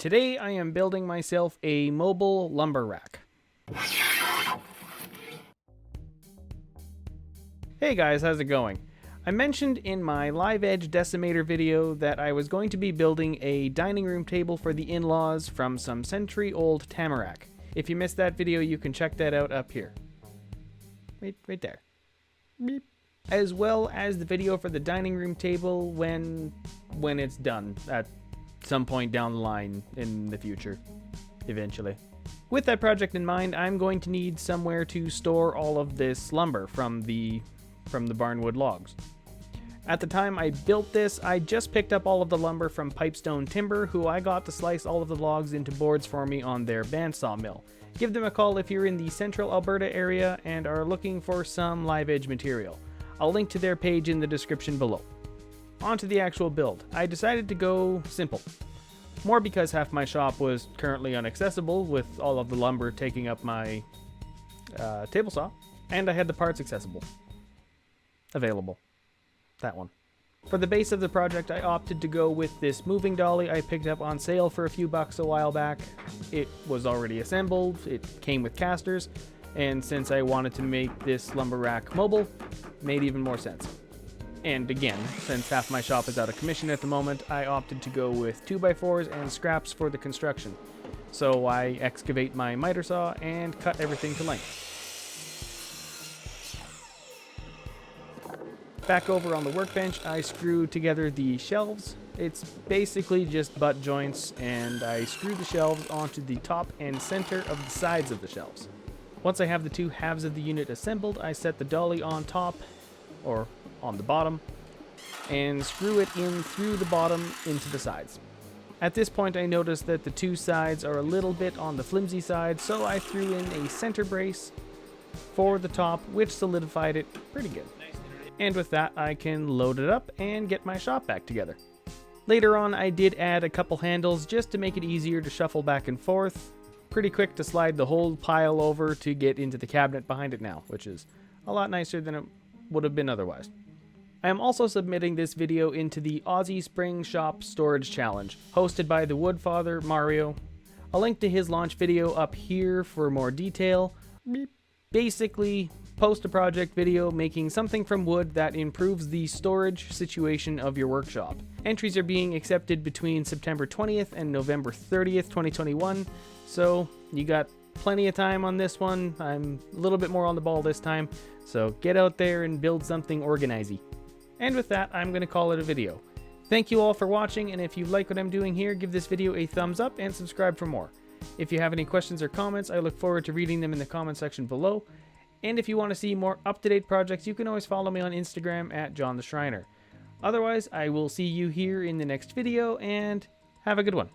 Today I am building myself a mobile lumber rack. Hey guys, how's it going? I mentioned in my Live Edge Decimator video that I was going to be building a dining room table for the in-laws from some century-old tamarack. If you missed that video, you can check that out up here. Right there. Beep. As well as the video for the dining room table when it's done at some point down the line in the future, eventually. With that project in mind, I'm going to need somewhere to store all of this lumber from the barnwood logs. At the time I built this, I just picked up all of the lumber from Pipestone Timber, who I got to slice all of the logs into boards for me on their bandsaw mill. Give them a call if you're in the central Alberta area and are looking for some live edge material. I'll link to their page in the description below. On to the actual build. I decided to go simple. More because half my shop was currently inaccessible with all of the lumber taking up my table saw, and I had the parts available. That one. For the base of the project, I opted to go with this moving dolly I picked up on sale for a few bucks a while back. It was already assembled, it came with casters, and since I wanted to make this lumber rack mobile, it made even more sense. And again, since half my shop is out of commission at the moment, I opted to go with 2x4s and scraps for the construction. So I excavate my miter saw and cut everything to length. Back over on the workbench, I screw together the shelves. It's basically just butt joints, and I screw the shelves onto the top and center of the sides of the shelves. Once I have the two halves of the unit assembled, I set the dolly on top, or on the bottom, and screw it in through the bottom into the sides. At this point I noticed that the two sides are a little bit on the flimsy side, so I threw in a center brace for the top, which solidified it pretty good. And with that, I can load it up and get my shop back together. Later on, I did add a couple handles just to make it easier to shuffle back and forth. Pretty quick to slide the whole pile over to get into the cabinet behind it now, which is a lot nicer than it would have been otherwise. I am also submitting this video into the Aussie Spring Shop Storage Challenge, hosted by the Woodfather, Mario. I'll link to his launch video up here for more detail. Basically, post a project video making something from wood that improves the storage situation of your workshop. Entries are being accepted between September 20th and November 30th, 2021, so you got plenty of time on this one. I'm a little bit more on the ball this time, so get out there and build something organizy. And with that, I'm going to call it a video. Thank you all for watching, and if you like what I'm doing here, give this video a thumbs up and subscribe for more. If you have any questions or comments, I look forward to reading them in the comment section below. And if you want to see more up-to-date projects, you can always follow me on Instagram at John the Schreiner. Otherwise, I will see you here in the next video, and have a good one.